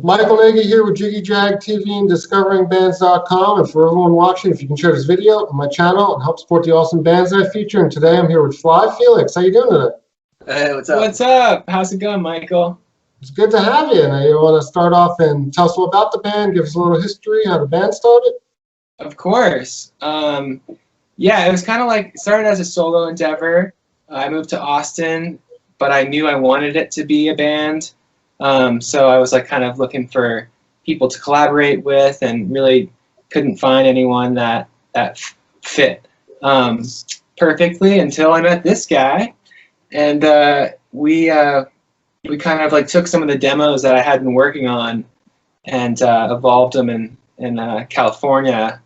Michael Nagy here with Jiggy Jag TV and DiscoveringBands.com. And for everyone watching, if you can share this video on my channel and help support the awesome bands I feature. And today I'm here with Fly Felix. How you doing today? Hey, what's up? What's up? How's it going, Michael? It's good to have you. Now, you want to start off and tell us all about the band, give us a little history, how the band started? Of course. Yeah, it was kind of like, it started as a solo endeavor. I moved to Austin, but I knew I wanted it to be a band. So I was like kind of looking for people to collaborate with and really couldn't find anyone that fit perfectly until I met this guy. And we kind of like took some of the demos that I had been working on and evolved them in California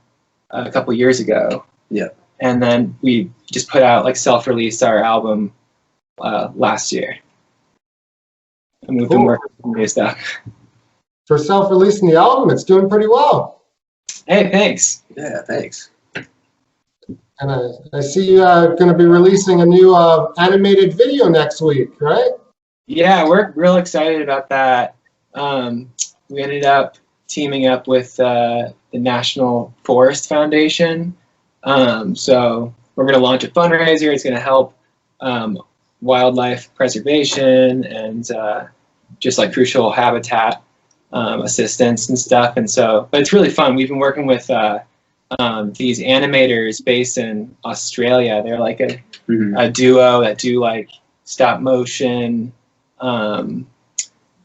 a couple years ago. Yeah. And then we just put out, like, self-released our album last year. And we've been working on new stuff. For self-releasing the album, it's doing pretty well. Hey, thanks. Yeah, thanks. And I see you're going to be releasing a new animated video next week, right? Yeah, we're real excited about that. We ended up teaming up with the National Forest Foundation. So we're going to launch a fundraiser. It's going to help wildlife preservation and just like crucial habitat assistance and stuff. And so, but it's really fun. We've been working with these animators based in Australia. They're like a duo that do like stop motion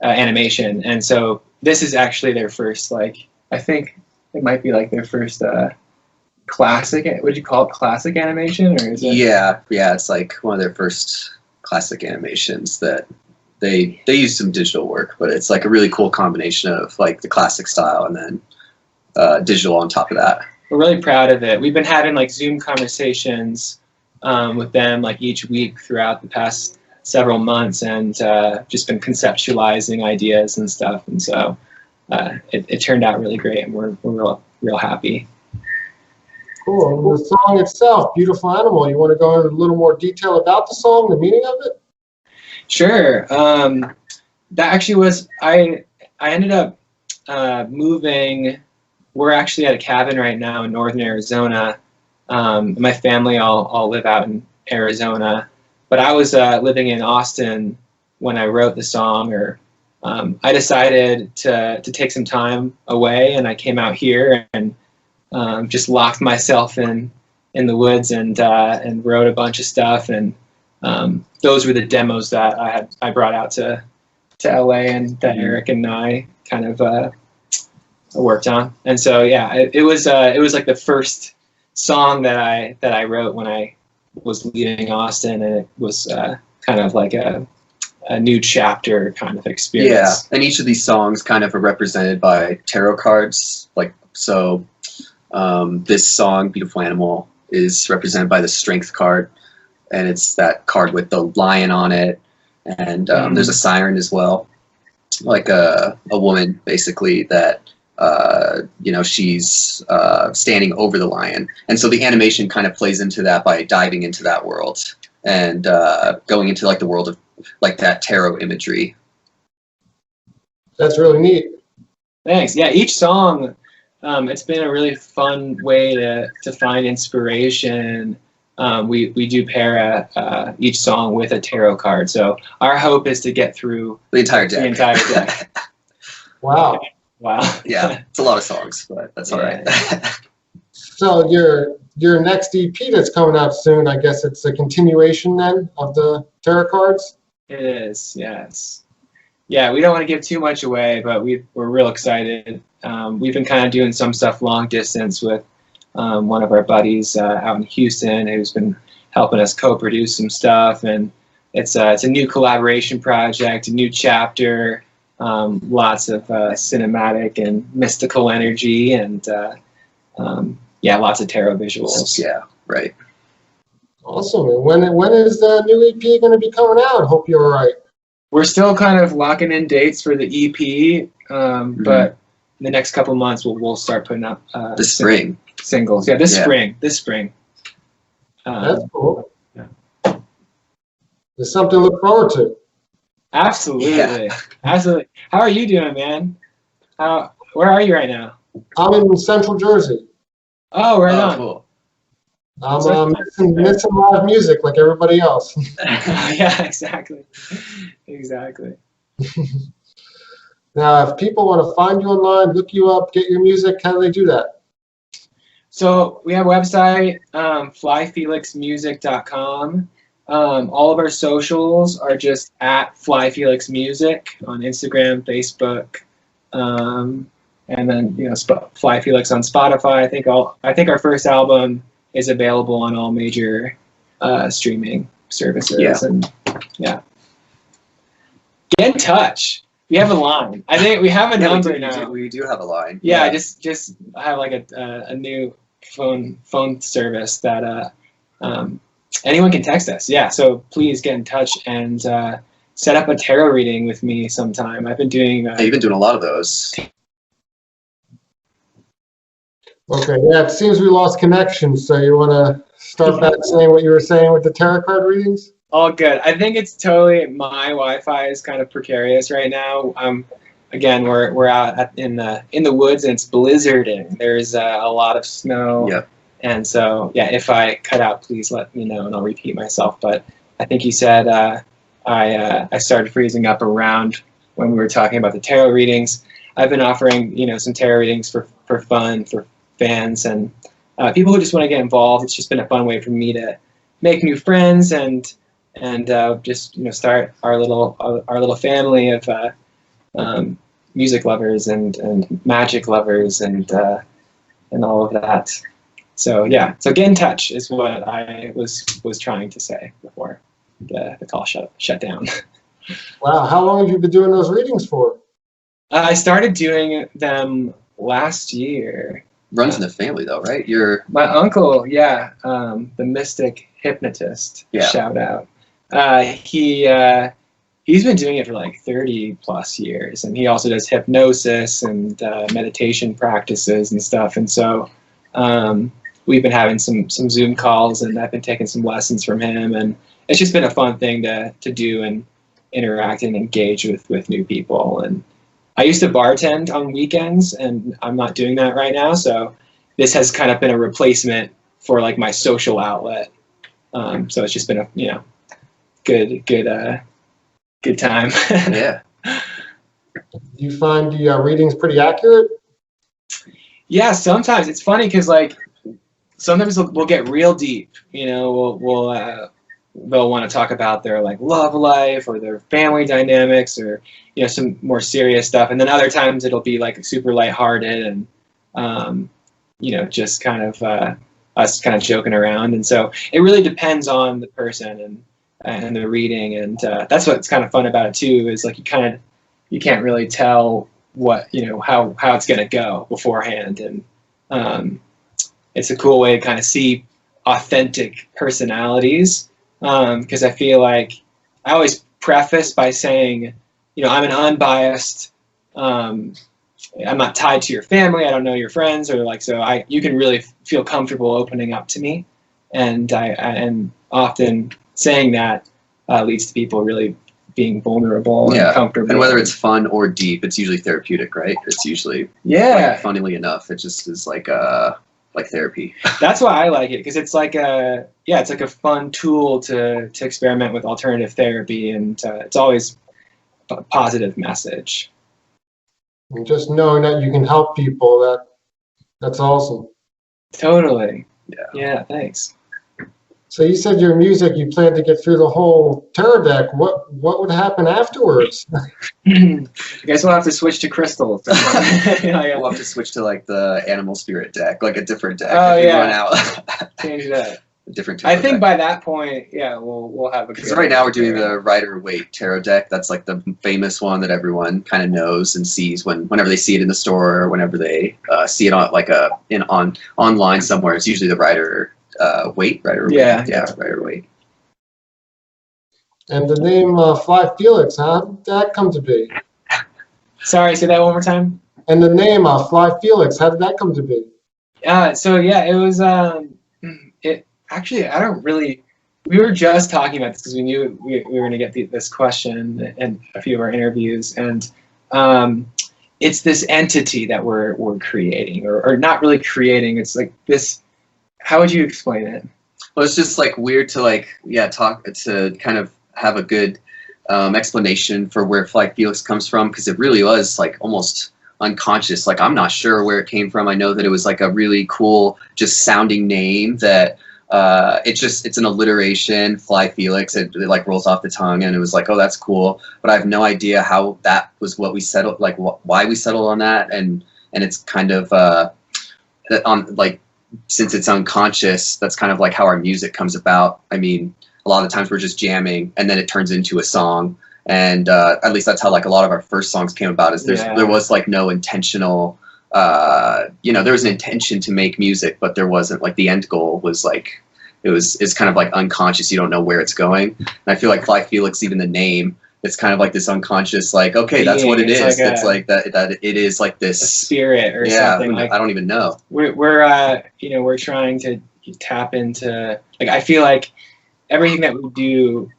animation. And so this is actually their first, like, I think it might be like their first classic, would you call it classic animation, or is it? Yeah, it's like one of their first classic animations that they use some digital work, but it's like a really cool combination of like the classic style and then digital on top of that. We're really proud of it. We've been having like Zoom conversations with them like each week throughout the past several months, and just been conceptualizing ideas and stuff. And so it turned out really great, and we're real happy. Cool. And the song itself, Beautiful Animal, you want to go into a little more detail about the song, the meaning of it? Sure. That actually was, I ended up moving. We're actually at a cabin right now in northern Arizona. My family all live out in Arizona. But I was living in Austin when I wrote the song, or I decided to take some time away, and I came out here and just locked myself in the woods and wrote a bunch of stuff. And those were the demos that I brought out to LA and that Eric and I kind of worked on. And so yeah, it was like the first song that I wrote when I was leaving Austin, and it was kind of like a new chapter kind of experience. Yeah, and each of these songs kind of are represented by tarot cards. Like, so this song, Beautiful Animal, is represented by the Strength card, and it's that card with the lion on it, and there's a siren as well, like a woman basically that she's standing over the lion. And so the animation kind of plays into that by diving into that world and going into like the world of like that tarot imagery. That's really neat. Thanks. Yeah, each song, it's been a really fun way to find inspiration. We do pair each song with a tarot card. So our hope is to get through the entire deck. Wow. Wow. Yeah, it's a lot of songs, but that's all right. So your next EP that's coming out soon, I guess it's a continuation then of the tarot cards? It is, yes. Yeah, we don't want to give too much away, but we're real excited. We've been kind of doing some stuff long distance with one of our buddies out in Houston who's been helping us co-produce some stuff, and it's a new collaboration project, a new chapter. Lots of cinematic and mystical energy, and yeah, lots of tarot visuals. Yeah, right. Awesome. And when is the new EP going to be coming out? Hope you're all right. We're still kind of locking in dates for the EP, but in the next couple months we'll start putting up this spring singles. Yeah, this spring. That's cool. Yeah. There's something to look forward to. Absolutely. Yeah. Absolutely. How are you doing, man? Where are you right now? I'm in Central Jersey. Oh, right on. Cool. I'm missing live music like everybody else. Yeah, exactly. Exactly. Now, if people want to find you online, look you up, get your music, how do they do that? So we have a website, flyfelixmusic.com. All of our socials are just at Fly Felix Music on Instagram, Facebook, and then Fly Felix on Spotify. I think our first album is available on all major streaming services. Yeah. And yeah, get in touch. We have a line. I think we have a number now. We do have a line. Yeah, just have like a new phone service that anyone can text us. Yeah, so please get in touch and set up a tarot reading with me sometime. I've been doing. You've been doing a lot of those. Okay, yeah, it seems we lost connection, so you want to start back saying what you were saying with the tarot card readings? All good. I think it's totally my Wi-Fi is kind of precarious right now. Again, we're out in the woods and it's blizzarding. There's a lot of snow. Yep. And so yeah, if I cut out, please let me know and I'll repeat myself. But I think you said I started freezing up around when we were talking about the tarot readings. I've been offering some tarot readings for fun for fans and people who just want to get involved. It's just been a fun way for me to make new friends and just start our little family of music lovers and magic lovers and all of that. So yeah, so get in touch is what I was trying to say before the call shut down. Wow, how long have you been doing those readings for? I started doing them last year. Runs in the family though, right? My uncle, yeah, the mystic hypnotist. Yeah. Shout out. He's been doing it for like 30 plus years, and he also does hypnosis and meditation practices and stuff. And so we've been having some Zoom calls, and I've been taking some lessons from him, and it's just been a fun thing to do and interact and engage with new people. And I used to bartend on weekends, and I'm not doing that right now. So this has kind of been a replacement for like my social outlet. So it's just been a good time. Yeah. Do you find the readings pretty accurate? Yeah, sometimes it's funny because like sometimes we'll get real deep. They'll want to talk about their like love life or their family dynamics or some more serious stuff, and then other times it'll be like super lighthearted and just kind of us kind of joking around. And so it really depends on the person and the reading, and that's what's kind of fun about it too, is like you can't really tell what how it's gonna go beforehand, and it's a cool way to kind of see authentic personalities, because I feel like I always preface by saying I'm an unbiased, I'm not tied to your family, I don't know your friends, or like, so you can really feel comfortable opening up to me, and and often saying that leads to people really being vulnerable and comfortable. And whether it's fun or deep, it's usually therapeutic, right? It's usually like, funnily enough, it just is like therapy. That's why I like it, because it's like it's like a fun tool to experiment with alternative therapy, and it's always a positive message. And just knowing that you can help people, that's awesome. Totally. Yeah. Yeah, thanks. So you said your music, you plan to get through the whole tarot deck. What would happen afterwards? I guess we'll have to switch to crystals. We'll have to switch to like the animal spirit deck, like a different deck. Oh, if we yeah. run out. Change that. A different I tarot think deck. by that point, yeah, we'll have a. Because right now we're doing the Rider-Waite tarot deck. That's like the famous one that everyone kind of knows and sees whenever they see it in the store or whenever they see it on like online somewhere. It's usually the Rider-Waite. Yeah, Rider-Waite. And the name Fly Felix, how did that come to be? Sorry, say that one more time. And the name Fly Felix, how did that come to be? So yeah, it was. Actually, I don't really. We were just talking about this because we knew we were going to get this question in a few of our interviews, and it's this entity that we're creating, or not really creating. It's like this. How would you explain it? Well, it's just like weird to like, yeah, talk to kind of have a good explanation for where Fly Felix comes from, because it really was like almost unconscious. Like, I'm not sure where it came from. I know that it was like a really cool, just sounding name that it's an alliteration, Fly Felix. It like rolls off the tongue, and it was like, oh, that's cool. But I have no idea how that was what we settled, like why we settled on that, and it's kind of on like, since it's unconscious, that's kind of like how our music comes about. I mean, a lot of times we're just jamming, and then it turns into a song. And at least that's how like a lot of our first songs came about. Is there was like no intentional, there was an intention to make music, but there wasn't like the end goal was like it's kind of like unconscious. You don't know where it's going. And I feel like Fly Felix, even the name, it's kind of like this unconscious, like, okay, that's what it is. It's like that it is like this spirit or something. Like, I don't even know. We're trying to tap into, like, I feel like everything that we do,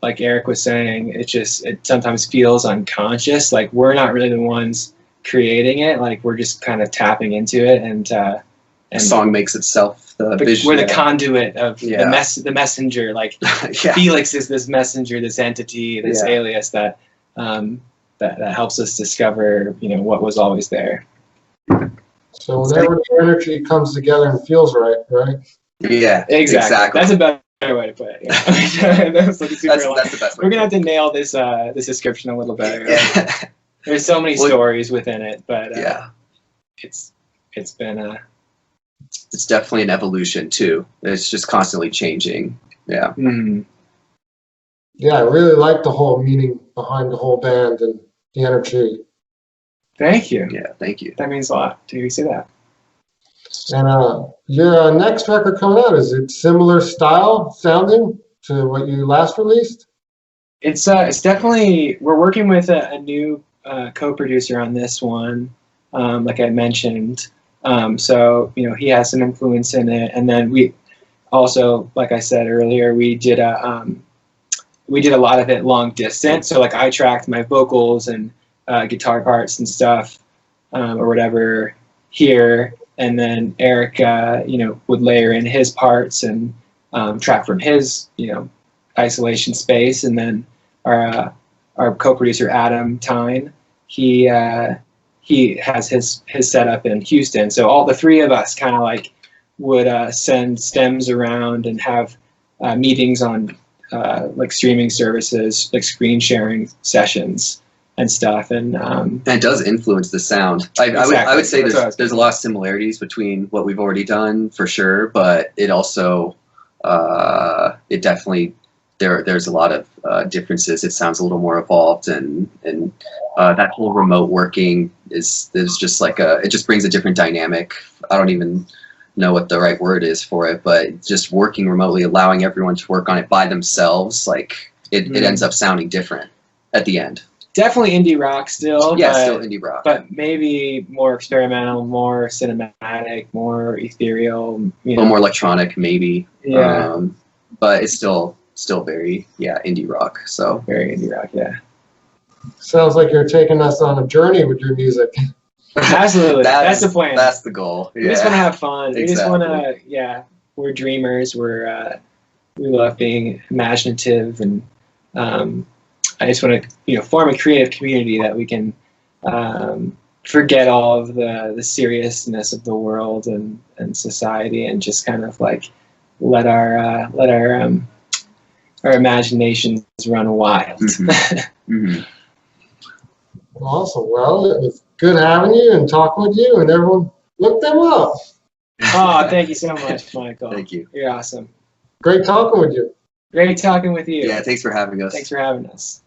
like Eric was saying, it sometimes feels unconscious. Like, we're not really the ones creating it. Like, we're just kind of tapping into it, and the song makes itself. We're the conduit of the messenger. Like, Felix is this messenger, this entity, this alias that helps us discover, what was always there. So whenever the energy comes together and feels right? Yeah, exactly. That's a better way to put it. Yeah. That's like that's the best way. We're gonna have to nail this description a little better. Yeah. There's so many stories within it, but it's been it's definitely an evolution too. It's just constantly changing. Yeah. Mm-hmm. Yeah, I really like the whole meaning behind the whole band and the energy. Thank you. Yeah, thank you. That means a lot to hear you say that. And your next record coming out, is it similar style sounding to what you last released? It's definitely, we're working with a new co-producer on this one, like I mentioned. So he has some influence in it, and then we also, like I said earlier, we did a lot of it long distance. So like I tracked my vocals and guitar parts and stuff, or whatever here, and then Eric would layer in his parts and track from his isolation space, and then our co-producer Adam Tyne, he has his setup in Houston. So all the three of us kind of like would send stems around and have meetings on like streaming services, like screen sharing sessions and stuff. And it does influence the sound. I would say there's a lot of similarities between what we've already done for sure, but it also it definitely there's a lot of differences. It sounds a little more evolved, and that whole remote working is just like it just brings a different dynamic. I don't even know what the right word is for it, but just working remotely, allowing everyone to work on it by themselves, like it ends up sounding different at the end. Definitely indie rock still. Yeah, still indie rock. But maybe more experimental, more cinematic, more ethereal. A little more electronic, maybe. Yeah. But it's still very indie rock. So very indie rock. Yeah. Sounds like you're taking us on a journey with your music. Absolutely. That's the plan. That's the goal. We just want to have fun. Exactly. We just want to, we're dreamers. We love being imaginative, and I just want to, form a creative community that we can forget all of the seriousness of the world and society, and just kind of like let our imaginations run wild. Mm-hmm. Mm-hmm. Awesome. Well, it was good having you and talking with you, and everyone look them up. Oh, thank you so much, Michael. Thank you. You're awesome. Great talking with you. Great talking with you. Yeah, thanks for having us. Thanks for having us.